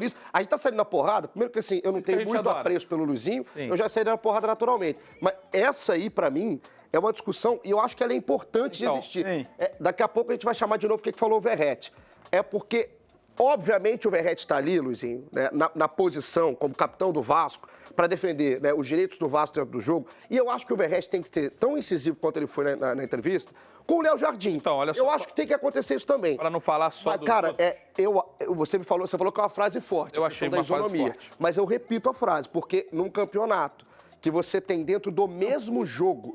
por isso. A gente tá saindo na porrada, primeiro que assim, eu não tenho muito apreço pelo Luizinho, eu já saí na porrada naturalmente. Mas essa aí, pra mim, é uma discussão e eu acho que ela é importante de existir. Daqui a pouco a gente vai chamar de novo o que falou o Verratti. É porque, obviamente, o Verratti está ali, Luizinho, né, na posição como capitão do Vasco, para defender, né, os direitos do Vasco dentro do jogo. E eu acho que o Verratti tem que ser tão incisivo quanto ele foi na entrevista com o Léo Jardim. Então, olha só, eu acho que tem que acontecer isso também. Para não falar só do... Cara, você falou que é uma frase forte. Eu achei uma frase forte. Mas eu repito a frase, porque num campeonato que você tem dentro do mesmo jogo,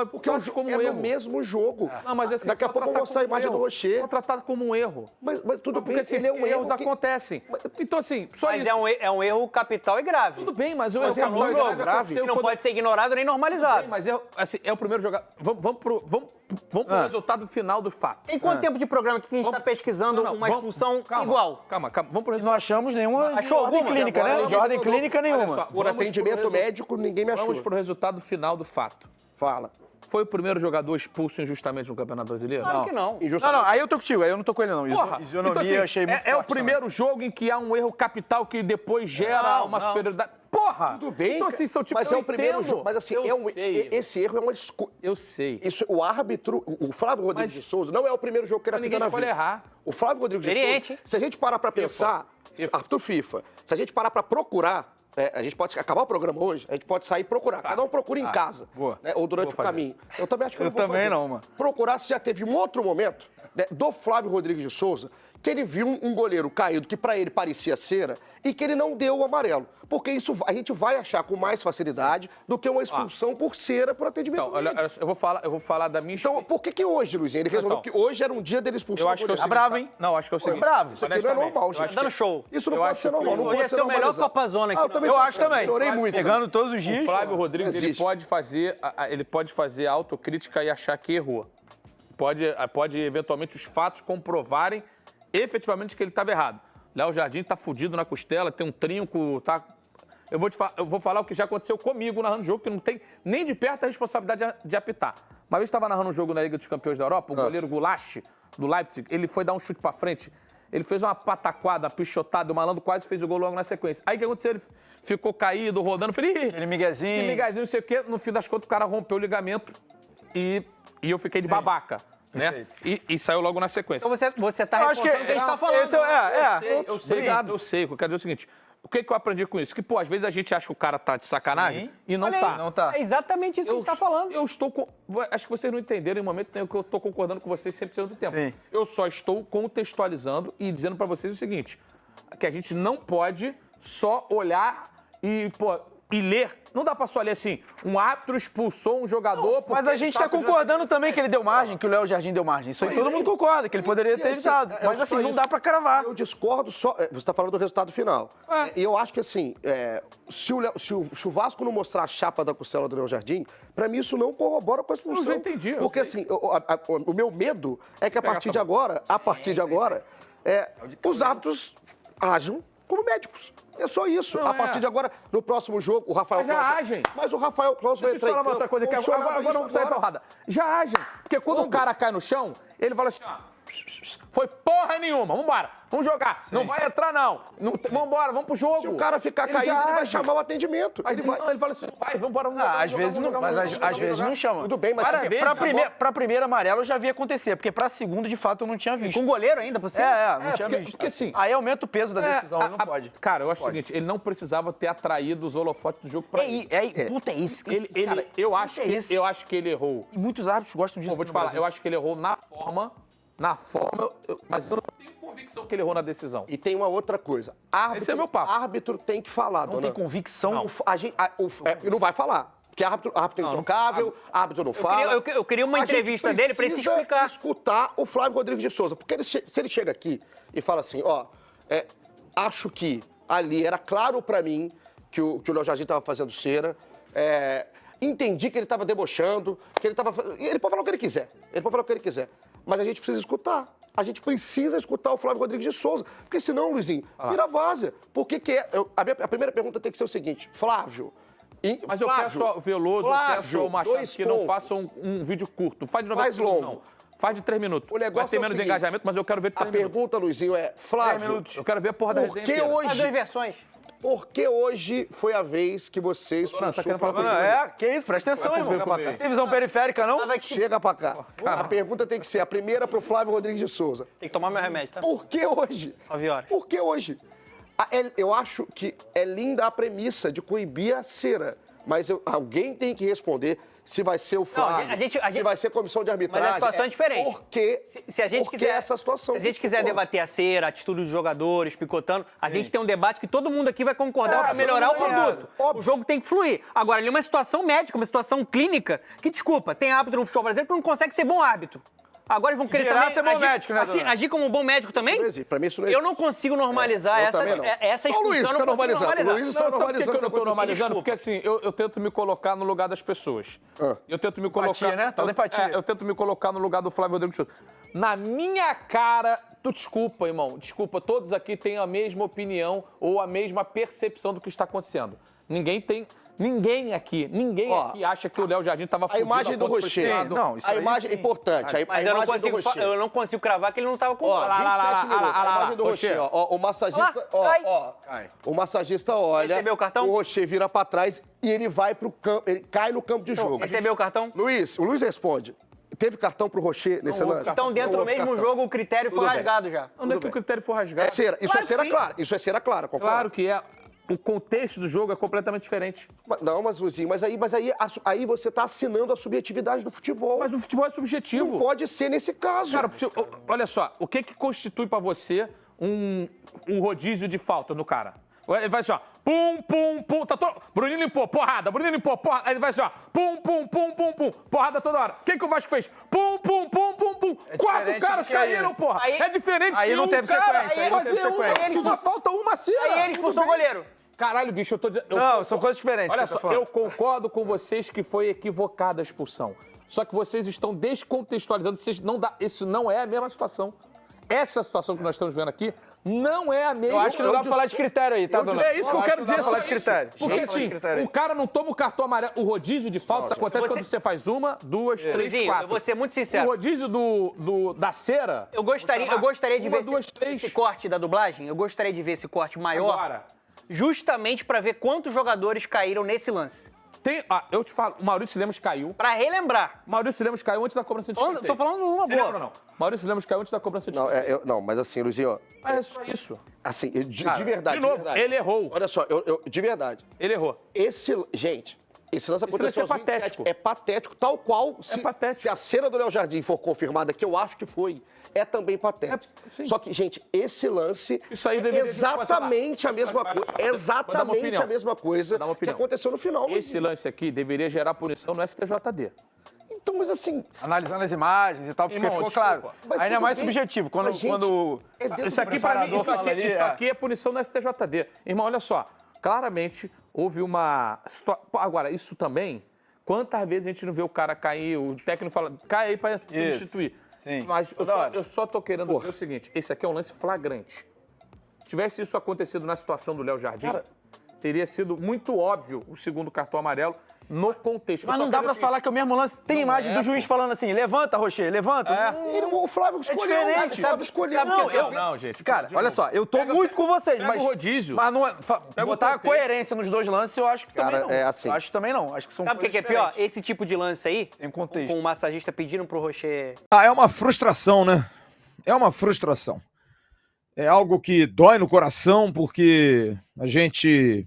porque eu acho como um erro. No mesmo jogo. Não, mas assim, daqui a pouco eu vou mostrar a imagem do Rocher. Foi tratado como um erro. Mas tudo bem, porque assim, ele é um erros erro acontecem. Então assim, só mas isso. é um erro capital e grave. Tudo bem, mas o erro capital grave não pode ser ignorado nem normalizado. Bem, mas assim, é o primeiro jogador. Vamos pro resultado final do fato. Tem quanto tempo de programa que a gente está pesquisando uma expulsão igual? Calma. Vamos pro resultado. Não achamos nenhuma de ordem clínica, né? De ordem clínica nenhuma. Por atendimento médico, ninguém me achou. Vamos pro resultado final do fato. Fala. Foi o primeiro jogador expulso injustamente no Campeonato Brasileiro? Claro que não. Não, aí eu tô contigo, aí eu não tô com ele não. Isonomia então, assim, eu achei muito é o primeiro jogo em que há um erro capital que depois gera uma superioridade. Porra! Tudo bem, então, assim, são, tipo, mas é o primeiro jogo. Mas assim, esse erro é uma escolha. Eu sei. Isso, o árbitro, o Flávio Rodrigues de Souza, não é o primeiro jogo que ele apita na vida. Errar. O Flávio Rodrigues de Souza, se a gente parar pra pensar, árbitro FIFA, se a gente parar pra procurar, a gente pode acabar o programa hoje, a gente pode sair e procurar. Cada um procura em casa, né, ou durante o caminho. Eu também acho que eu não vou fazer. Mano. Procurar se já teve um outro momento, né, do Flávio Rodrigues de Souza, que ele viu um goleiro caído que pra ele parecia cera e que ele não deu o amarelo. Porque isso a gente vai achar com mais facilidade do que uma expulsão por cera por atendimento. Então, olha, eu vou falar da minha Então, por que hoje, Luizinho? Ele resolveu que hoje era um dia dele expulsar o goleiro. Tá bravo, hein? Não, acho que é o seguinte. Bravo. Isso aqui não é normal, gente. Dando show. Isso não pode ser normal. Não Hoje pode é ser ser o melhor Copazona aqui. Eu acho também. Melhorei muito. Pegando todos os dias. O Flávio Rodrigues, ele pode fazer autocrítica e achar que errou. Pode eventualmente, os fatos comprovarem efetivamente que ele estava errado. Léo Jardim tá fudido na costela, tem um trinco, tá... Eu vou falar o que já aconteceu comigo narrando o jogo, que não tem nem de perto a responsabilidade de apitar. Uma vez eu estava narrando um jogo na Liga dos Campeões da Europa, o goleiro Goulash, do Leipzig, ele foi dar um chute pra frente, ele fez uma pataquada, uma pichotada, o malandro quase fez o gol logo na sequência. Aí o que aconteceu? Ele ficou caído, rodando, falei, aquele miguezinho. Não sei o quê. No fim das contas, o cara rompeu o ligamento e eu fiquei de babaca. Né? E saiu logo na sequência. Então você tá reforçando o que a gente tá falando. Eu sei. Eu quero dizer o seguinte, o que eu aprendi com isso? Que, às vezes a gente acha que o cara tá de sacanagem e não tá. Não tá. É exatamente isso que a gente tá falando. Acho que vocês não entenderam em momento nenhum que eu tô concordando com vocês 100% do tempo. Sim. Eu só estou contextualizando e dizendo pra vocês o seguinte, que a gente não pode só olhar e ler. Não dá pra só ler assim, um árbitro expulsou um jogador... Mas a gente tá concordando também que ele deu margem, que o Léo Jardim deu margem. Isso aí todo mundo concorda, que ele poderia ter evitado. Mas assim, não dá pra cravar. Eu discordo só... Você tá falando do resultado final. E eu acho que assim, se o Vasco não mostrar a chapa da costela do Léo Jardim, pra mim isso não corrobora com a expulsão. Eu entendi. Porque assim, o meu medo é que a partir de agora, os árbitros ajam como médicos. É só isso. A partir de agora, no próximo jogo, o Rafael Claus... Já agem. Mas o Rafael Claus vai entrar em campo. Outra coisa, agora vamos sair porrada. Já agem. Porque quando o cara cai no chão, ele fala assim, foi porra nenhuma, vambora, vamos jogar. Não vai entrar, não. Vambora, vamos pro jogo. Se o cara ficar caído, ele vai chamar o atendimento. Mas ele fala assim, vai, vambora, vamos jogar. Às vezes não chama. Tudo bem, mas... Pra primeira amarela eu já vi acontecer, porque pra segunda, de fato, eu não tinha visto. Com goleiro ainda, por cima? Não tinha visto. Porque, assim, aí aumenta o peso da decisão, não pode. Cara, eu acho o seguinte, ele não precisava ter atraído os holofotes do jogo pra ele. Puta, é isso. Eu acho que ele errou. E muitos árbitros gostam disso. Eu vou te falar, eu acho que ele errou na forma, mas eu não tenho convicção que ele errou na decisão. E tem uma outra coisa. Esse é meu papo. Árbitro tem que falar, Não tem convicção. Não vai falar. Porque árbitro é intocável, árbitro não fala. Eu queria uma entrevista dele pra ele se explicar. Escutar o Flávio Rodrigues de Souza. Porque se ele chega aqui e fala assim, acho que ali era claro pra mim que o Léo Jardim estava fazendo cera, entendi que ele estava debochando, que ele estava... Ele pode falar o que ele quiser. Mas a gente precisa escutar. A gente precisa escutar o Flávio Rodrigues de Souza. Porque senão, Luizinho, vira várzea. Por que que é... A primeira pergunta tem que ser o seguinte, Flávio... Mas eu peço ao Veloso, eu peço ao Machado que não façam um vídeo curto. Faz de 90 minutos, não. Faz de 3 minutos. O negócio vai ter menos engajamento, mas eu quero ver de 3 minutos. A pergunta, Luizinho, é, Flávio... Eu quero ver a porra da resenha inteira. As duas versões. Por que hoje foi a vez que vocês... Tá querendo falar coisa? Que isso? Presta atenção, irmão. Tem visão periférica, não? Chega pra cá. A pergunta tem que ser a primeira pro Flávio Rodrigues de Souza. Tem que tomar meu remédio, tá? Por que hoje? 9 horas. Por que hoje? Eu acho que é linda a premissa de coibir a cera, mas alguém tem que responder se vai ser o Flávio, se vai ser comissão de arbitragem. Mas a situação é diferente. Por que essa situação? Se a gente quiser debater a cera, a atitude dos jogadores, picotando, a gente tem um debate que todo mundo aqui vai concordar para melhorar o produto. O jogo tem que fluir. Agora, ali é uma situação médica, uma situação clínica, que, desculpa, tem árbitro no futebol brasileiro que não consegue ser bom árbitro. Agora eles vão querer também ser bom médico, né, agir como um bom médico também? Pra mim isso não existe. Eu não consigo normalizar essa Só o Luiz está normalizando. O Luiz está normalizando. Por que eu não estou normalizando? Porque assim, eu tento me colocar no lugar das pessoas. Eu tento me colocar... Empatia, né? Toda empatia. Eu tento me colocar no lugar do Flávio Rodrigues de Souza. Na minha cara... Desculpa, irmão. Desculpa, todos aqui têm a mesma opinião ou a mesma percepção do que está acontecendo. Ninguém aqui acha que o Léo Jardim estava fudido. A imagem do Rocher. Não, isso a imagem é importante. Mas eu não consigo cravar que ele não estava com... 27 minutos. A imagem do Rocher. O massagista... O massagista olha... Recebeu o cartão? O Rocher vira pra trás e ele vai pro campo... Ele cai no campo de jogo. Recebeu o cartão? O Luiz responde. Teve cartão pro Rocher nesse lance? Então, dentro do mesmo jogo, o critério foi rasgado já. Onde é que o critério foi rasgado? Isso é cera clara. Isso é cera clara, concorda? Claro que é. O contexto do jogo é completamente diferente. Mas Luizinho, aí você está assinando a subjetividade do futebol. Mas o futebol é subjetivo. Não pode ser nesse caso. Cara, olha só, o que constitui pra você um rodízio de falta no cara? Ele vai assim, ó, pum, pum, pum, tá todo... Bruninho limpou, porrada, aí ele vai assim, ó, pum, pum, pum, pum, pum, porrada toda hora. O que o Vasco fez? Pum, pum, pum, pum, pum. 4 caras caíram, porra. É diferente aí não teve sequência, aí não teve sequência. Uma falta, uma cera. Aí ele expulsou o goleiro. Caralho, bicho, eu tô dizendo... Não, são coisas diferentes. Olha só, eu concordo com vocês que foi equivocada a expulsão. Só que vocês estão descontextualizando, isso não é a mesma situação. Essa situação que nós estamos vendo aqui não é a mesma. Eu acho que não dá pra falar de critério aí, tá, dona? É isso que eu quero dizer, falar de critério. Porque assim, o cara não toma o cartão amarelo. O rodízio de faltas acontece quando você faz 1, 2, 3, 4. Eu vou ser muito sincero. O rodízio da cera... Eu gostaria de ver esse corte da dublagem. Eu gostaria de ver esse corte maior. Agora, justamente pra ver quantos jogadores caíram nesse lance. Eu te falo, o Maurício Lemos caiu. Pra relembrar. Maurício Lemos caiu antes da cobrança de escanteio. Tô falando numa boa. Lembra, não? Maurício Lemos caiu antes da cobrança de escanteio. Não, mas assim, Luizinho... Mas é só isso. Assim, de verdade, de novo, ele errou. Olha só, de verdade. Ele errou. Gente, esse lance aconteceu é patético. É patético, tal qual... Se a cera do Léo Jardim for confirmada, que eu acho que foi, é também patético. Só que, gente, esse lance é exatamente a mesma coisa. Exatamente a mesma coisa que aconteceu no final. Esse lance aqui deveria gerar punição no STJD. Então, mas assim... Analisando as imagens e tal, porque ficou claro. Ainda é mais subjetivo. Isso aqui, pra mim, isso aqui é punição no STJD. Irmão, olha só. Claramente, houve uma... Agora, isso também... Quantas vezes a gente não vê o cara cair, o técnico fala, cai aí pra substituir. Sim. Mas eu só tô querendo dizer o seguinte, esse aqui é um lance flagrante. Tivesse isso acontecido na situação do Léo Jardim, teria sido muito óbvio o segundo cartão amarelo no contexto. Mas não dá pra falar que o mesmo lance tem imagem do juiz falando assim, levanta, Rocher, levanta. O Flávio escolheu. É diferente. O Flávio escolheu. Não, gente. Cara, olha só, eu tô muito com vocês, mas... o rodízio. Mas botar a coerência nos dois lances, eu acho que também não. É assim. Eu acho que também não. Acho que são Sabe o que é pior? Esse tipo de lance aí, tem contexto. Com o massagista pedindo pro Rocher... É uma frustração, né? É uma frustração. É algo que dói no coração, porque a gente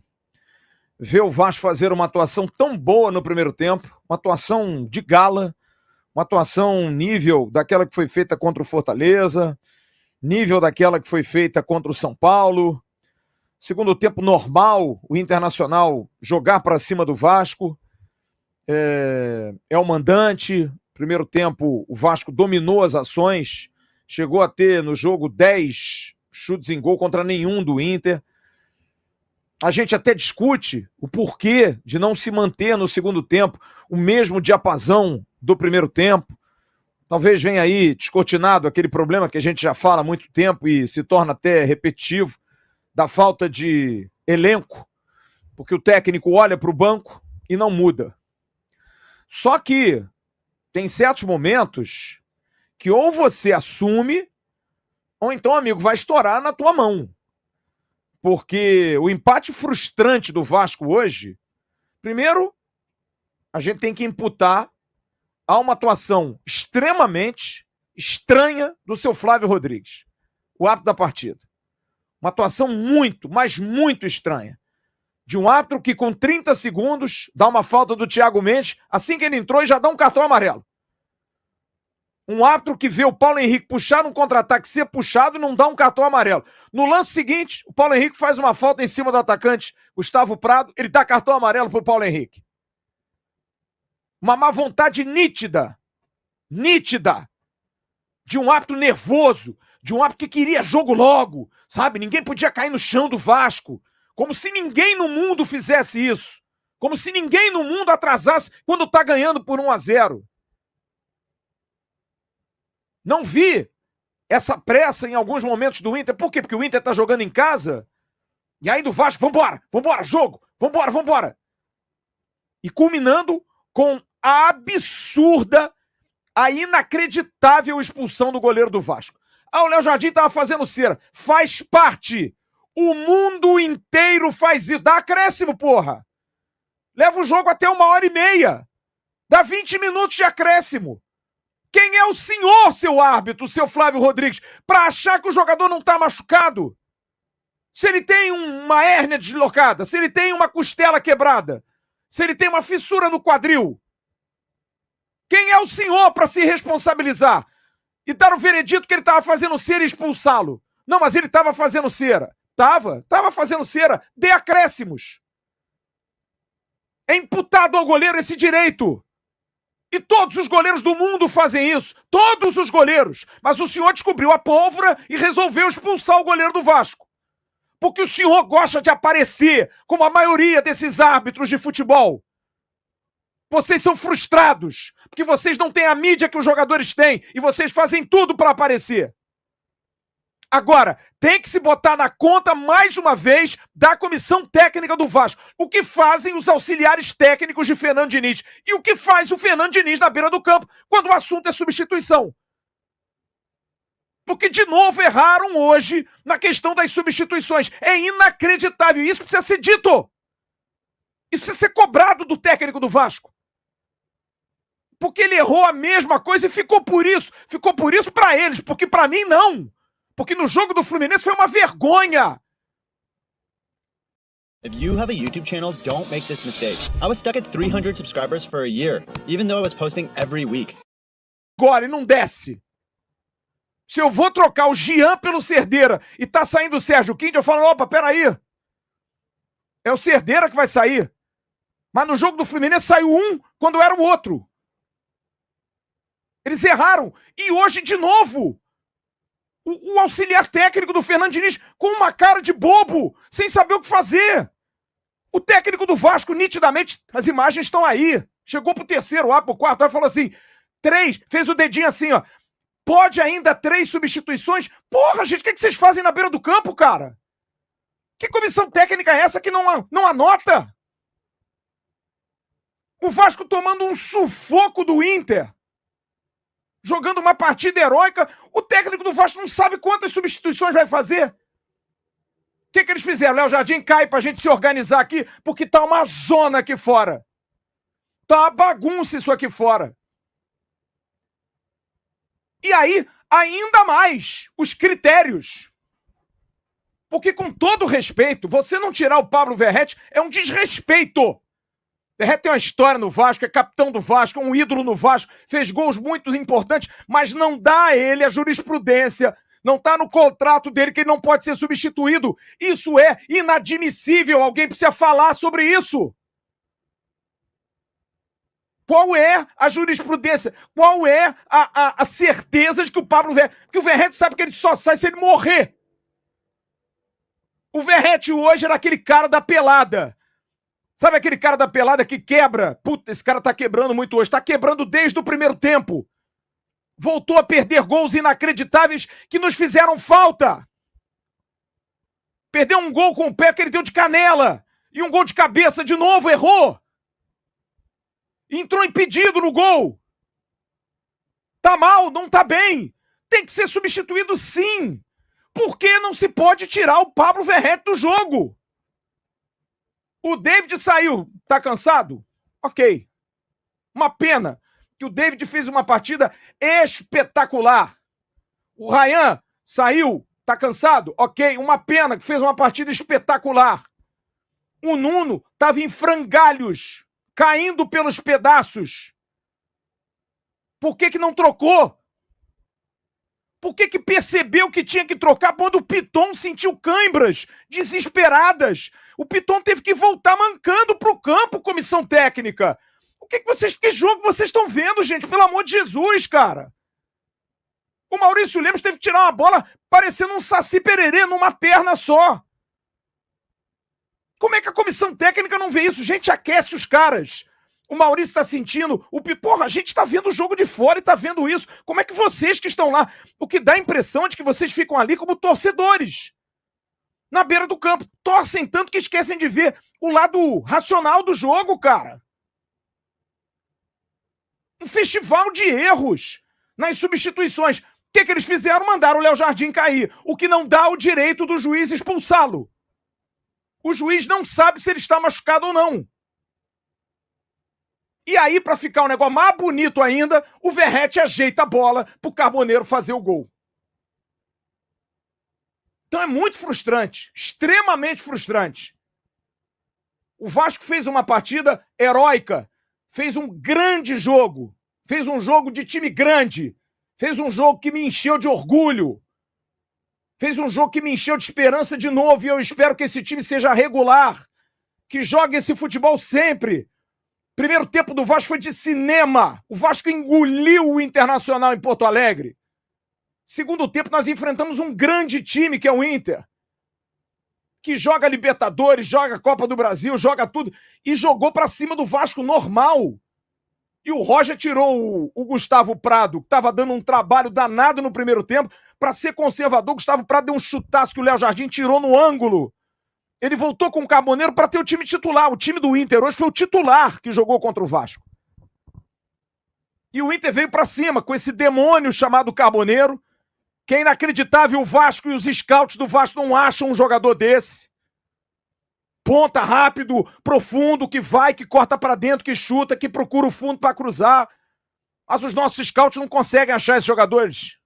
vê o Vasco fazer uma atuação tão boa no primeiro tempo, uma atuação de gala, uma atuação nível daquela que foi feita contra o Fortaleza, nível daquela que foi feita contra o São Paulo. Segundo tempo normal, o Internacional jogar para cima do Vasco, é o mandante. Primeiro tempo, o Vasco dominou as ações, chegou a ter no jogo 10 chutes em gol contra nenhum do Inter. A gente até discute o porquê de não se manter no segundo tempo o mesmo diapasão do primeiro tempo. Talvez venha aí descortinado aquele problema que a gente já fala há muito tempo e se torna até repetitivo, da falta de elenco, porque o técnico olha para o banco e não muda. Só que tem certos momentos que ou você assume, ou então, amigo, vai estourar na tua mão. Porque o empate frustrante do Vasco hoje, primeiro, a gente tem que imputar a uma atuação extremamente estranha do seu Flávio Rodrigues, o árbitro da partida. Uma atuação muito, mas muito estranha. De um árbitro que com 30 segundos dá uma falta do Thiago Mendes, assim que ele entrou e já dá um cartão amarelo. Um árbitro que vê o Paulo Henrique puxar um contra-ataque, ser puxado e não dá um cartão amarelo. No lance seguinte, o Paulo Henrique faz uma falta em cima do atacante Gustavo Prado, ele dá cartão amarelo pro Paulo Henrique. Uma má vontade nítida, de um árbitro nervoso, de um árbitro que queria jogo logo, sabe? Ninguém podia cair no chão do Vasco. Como se ninguém no mundo fizesse isso. Como se ninguém no mundo atrasasse quando tá ganhando por 1-0. Não vi essa pressa em alguns momentos do Inter. Por quê? Porque o Inter tá jogando em casa. E aí do Vasco, vambora, jogo, vambora. E culminando com a absurda, a inacreditável expulsão do goleiro do Vasco. O Léo Jardim tava fazendo cera. Faz parte. O mundo inteiro faz isso. Dá acréscimo, porra. Leva o jogo até 1h30. Dá 20 minutos de acréscimo. Quem é o senhor, seu árbitro, seu Flávio Rodrigues, para achar que o jogador não tá machucado? Se ele tem uma hérnia deslocada, se ele tem uma costela quebrada, se ele tem uma fissura no quadril, quem é o senhor para se responsabilizar e dar o veredito que ele estava fazendo cera e expulsá-lo? Não, mas ele estava fazendo cera. Tava fazendo cera. Dê acréscimos. É imputado ao goleiro esse direito. E todos os goleiros do mundo fazem isso. Todos os goleiros. Mas o senhor descobriu a pólvora e resolveu expulsar o goleiro do Vasco. Porque o senhor gosta de aparecer, como a maioria desses árbitros de futebol. Vocês são frustrados, porque vocês não têm a mídia que os jogadores têm e vocês fazem tudo para aparecer. Agora, tem que se botar na conta, mais uma vez, da comissão técnica do Vasco. O que fazem os auxiliares técnicos de Fernando Diniz e o que faz o Fernando Diniz na beira do campo quando o assunto é substituição. Porque, de novo, erraram hoje na questão das substituições. É inacreditável. Isso precisa ser dito. Isso precisa ser cobrado do técnico do Vasco. Porque ele errou a mesma coisa e ficou por isso. Ficou por isso pra eles, porque pra mim não. Porque no jogo do Fluminense foi uma vergonha. If you have a YouTube channel, don't make this mistake. I was stuck at 300 subscribers for a year, even though I was posting every week. Agora, e não desce. Se eu vou trocar o Jean pelo Cerdeira e tá saindo o Sérgio Quinte, eu falo, opa, peraí. É o Cerdeira que vai sair. Mas no jogo do Fluminense saiu um quando era o outro. Eles erraram. E hoje, de novo, o auxiliar técnico do Fernando Diniz com uma cara de bobo, sem saber o que fazer. O técnico do Vasco, nitidamente, as imagens estão aí. Chegou pro terceiro, pro quarto, aí falou assim, 3, fez o dedinho assim, ó. Pode ainda 3 substituições? Porra, gente, o que vocês fazem na beira do campo, cara? Que comissão técnica é essa que não anota? O Vasco tomando um sufoco do Inter. Jogando uma partida heróica, o técnico do Vasco não sabe quantas substituições vai fazer. O que eles fizeram? Léo Jardim, cai pra gente se organizar aqui, porque tá uma zona aqui fora. Tá uma bagunça isso aqui fora. E aí, ainda mais, os critérios. Porque, com todo respeito, você não tirar o Pablo Verratti é um desrespeito. Verratti tem uma história no Vasco, é capitão do Vasco, é um ídolo no Vasco, fez gols muito importantes, mas não dá a ele a jurisprudência, não está no contrato dele que ele não pode ser substituído. Isso é inadmissível, alguém precisa falar sobre isso. Qual é a jurisprudência? Qual é a certeza de que o Pablo Verratti... Porque o Verratti sabe que ele só sai se ele morrer. O Verratti hoje era aquele cara da pelada. Sabe aquele cara da pelada que quebra? Puta, esse cara tá quebrando muito hoje. Tá quebrando desde o primeiro tempo. Voltou a perder gols inacreditáveis que nos fizeram falta. Perdeu um gol com o pé que ele deu de canela. E um gol de cabeça de novo, errou. Entrou impedido no gol. Tá mal, não tá bem. Tem que ser substituído sim. Por que não se pode tirar o Pablo Verrete do jogo? O David saiu, tá cansado? Ok. Uma pena que o David fez uma partida espetacular. O Ryan saiu, tá cansado? Ok. Uma pena que fez uma partida espetacular. O Nuno estava em frangalhos, caindo pelos pedaços. Por que não trocou? Por que percebeu que tinha que trocar quando o Piton sentiu cãibras desesperadas? O Piton teve que voltar mancando pro campo, comissão técnica. Que jogo vocês estão vendo, gente? Pelo amor de Jesus, cara. O Maurício Lemos teve que tirar uma bola parecendo um Saci Pererê numa perna só. Como é que a comissão técnica não vê isso? Gente, aquece os caras. O Maurício está sentindo, porra, a gente está vendo o jogo de fora e está vendo isso. Como é que vocês que estão lá, o que dá a impressão é de que vocês ficam ali como torcedores, na beira do campo, torcem tanto que esquecem de ver o lado racional do jogo, cara. Um festival de erros nas substituições. O que eles fizeram? Mandaram o Léo Jardim cair, o que não dá o direito do juiz expulsá-lo. O juiz não sabe se ele está machucado ou não. E aí, para ficar um negócio mais bonito ainda, o Verrete ajeita a bola pro Carboneiro fazer o gol. Então é muito frustrante, extremamente frustrante. O Vasco fez uma partida heróica, fez um grande jogo, fez um jogo de time grande, fez um jogo que me encheu de orgulho, fez um jogo que me encheu de esperança de novo, e eu espero que esse time seja regular, que jogue esse futebol sempre. Primeiro tempo do Vasco foi de cinema. O Vasco engoliu o Internacional em Porto Alegre. Segundo tempo, nós enfrentamos um grande time, que é o Inter, que joga Libertadores, joga Copa do Brasil, joga tudo, e jogou pra cima do Vasco normal. E o Roger tirou o Gustavo Prado, que estava dando um trabalho danado no primeiro tempo, para ser conservador. O Gustavo Prado deu um chutaço que o Léo Jardim tirou no ângulo. Ele voltou com o Carboneiro para ter o time titular. O time do Inter hoje foi o titular que jogou contra o Vasco. E o Inter veio para cima com esse demônio chamado Carboneiro, que é inacreditável. O Vasco e os scouts do Vasco não acham um jogador desse. Ponta rápido, profundo, que vai, que corta para dentro, que chuta, que procura o fundo para cruzar. Mas os nossos scouts não conseguem achar esses jogadores.